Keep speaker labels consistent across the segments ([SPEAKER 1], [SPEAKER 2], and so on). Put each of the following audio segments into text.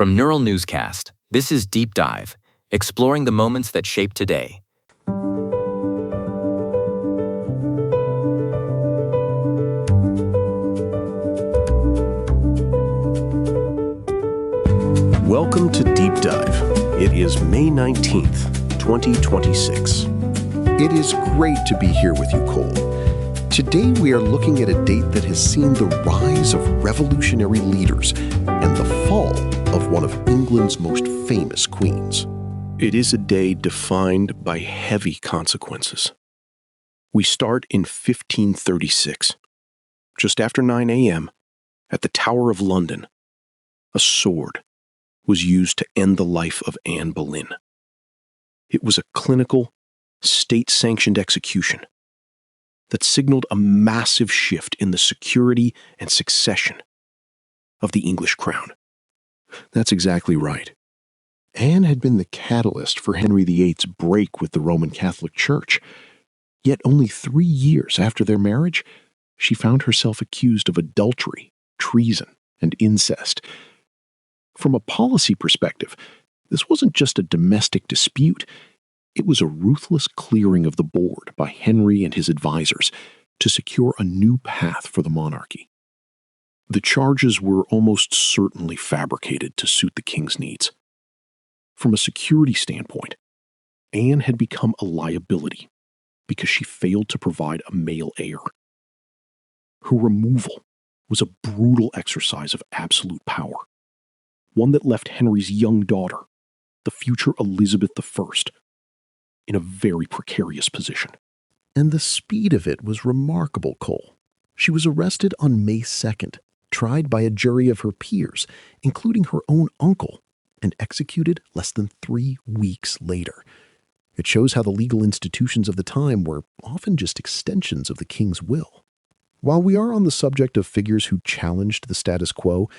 [SPEAKER 1] From Neural Newscast, this is Deep Dive, exploring the moments that shape today.
[SPEAKER 2] Welcome to Deep Dive. It is May 19th, 2026. It is great to be here with you, Cole. Today we are looking at a date that has seen the rise of revolutionary leaders and the fall of one of England's most famous queens. It is a day defined by heavy consequences. We start in 1536. Just after 9 a.m., at the Tower of London, a sword was used to end the life of Anne Boleyn. It was a clinical, state-sanctioned execution that signaled a massive shift in the security and succession of the English crown. That's exactly right. Anne had been the catalyst for Henry VIII's break with the Roman Catholic Church. Yet only 3 years after their marriage, she found herself accused of adultery, treason, and incest. From a policy perspective, this wasn't just a domestic dispute. It was a ruthless clearing of the board by Henry and his advisors to secure a new path for the monarchy. The charges were almost certainly fabricated to suit the king's needs. From a security standpoint, Anne had become a liability because she failed to provide a male heir. Her removal was a brutal exercise of absolute power, one that left Henry's young daughter, the future Elizabeth I, in a very precarious position. And the speed of it was remarkable, Cole. She was arrested on May 2nd, tried by a jury of her peers, including her own uncle, and executed less than 3 weeks later. It shows how the legal institutions of the time were often just extensions of the king's will. While we are on the subject of figures who challenged the status quo,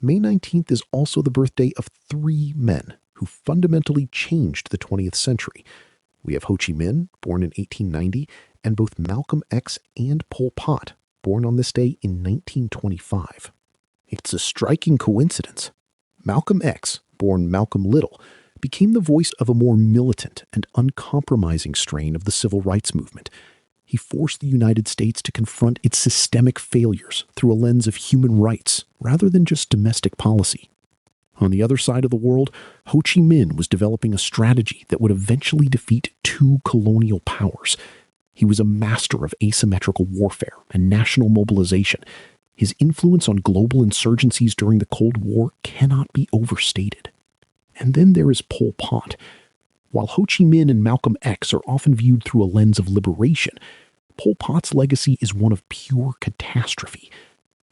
[SPEAKER 2] May 19th is also the birthday of 3 men who fundamentally changed the 20th century. We have Ho Chi Minh, born in 1890, and both Malcolm X and Pol Pot, born on this day in 1925. It's a striking coincidence. Malcolm X, born Malcolm Little, became the voice of a more militant and uncompromising strain of the civil rights movement. He forced the United States to confront its systemic failures through a lens of human rights rather than just domestic policy. On the other side of the world, Ho Chi Minh was developing a strategy that would eventually defeat 2 colonial powers. He was a master of asymmetrical warfare and national mobilization. His influence on global insurgencies during the Cold War cannot be overstated. And then there is Pol Pot. While Ho Chi Minh and Malcolm X are often viewed through a lens of liberation, Pol Pot's legacy is one of pure catastrophe.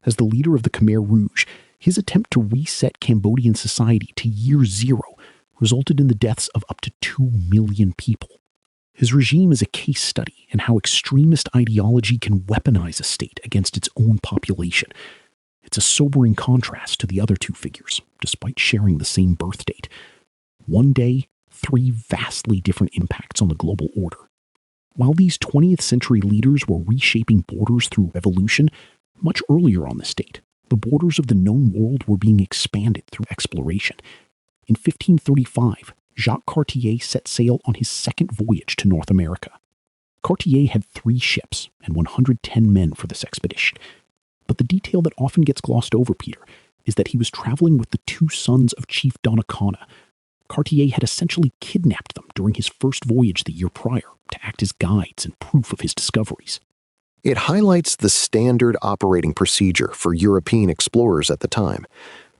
[SPEAKER 2] As the leader of the Khmer Rouge, his attempt to reset Cambodian society to year zero resulted in the deaths of up to 2 million people. His regime is a case study in how extremist ideology can weaponize a state against its own population. It's a sobering contrast to the other 2 figures, despite sharing the same birth date. One day, 3 vastly different impacts on the global order. While these 20th century leaders were reshaping borders through revolution, much earlier on this date, the borders of the known world were being expanded through exploration. In 1535, Jacques Cartier set sail on his second voyage to North America. Cartier had 3 ships and 110 men for this expedition. But the detail that often gets glossed over, Peter, is that he was traveling with the 2 sons of Chief Donnacona. Cartier had essentially kidnapped them during his first voyage the year prior to act as guides and proof of his discoveries. It highlights the standard operating procedure for European explorers at the time.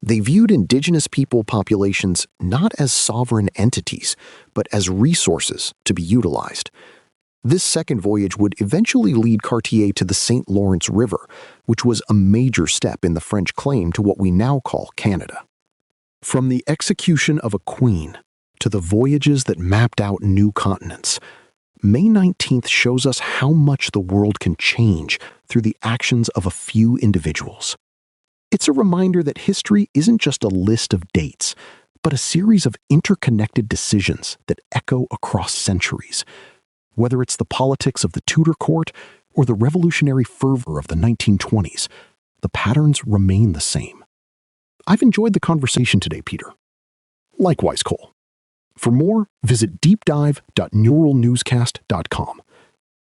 [SPEAKER 2] They viewed indigenous people populations not as sovereign entities, but as resources to be utilized. This second voyage would eventually lead Cartier to the St. Lawrence River, which was a major step in the French claim to what we now call Canada. From the execution of a queen to the voyages that mapped out new continents, May 19th shows us how much the world can change through the actions of a few individuals. It's a reminder that history isn't just a list of dates, but a series of interconnected decisions that echo across centuries. Whether it's the politics of the Tudor court or the revolutionary fervor of the 1920s, the patterns remain the same. I've enjoyed the conversation today, Peter, Likewise, Cole. For more, visit deepdive.neuralnewscast.com.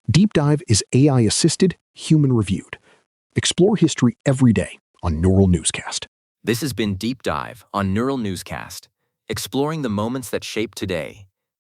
[SPEAKER 2] Deep Dive is AI-assisted, human-reviewed. Explore history every day on Neural Newscast.
[SPEAKER 1] This has been Deep Dive on Neural Newscast, exploring the moments that shape today.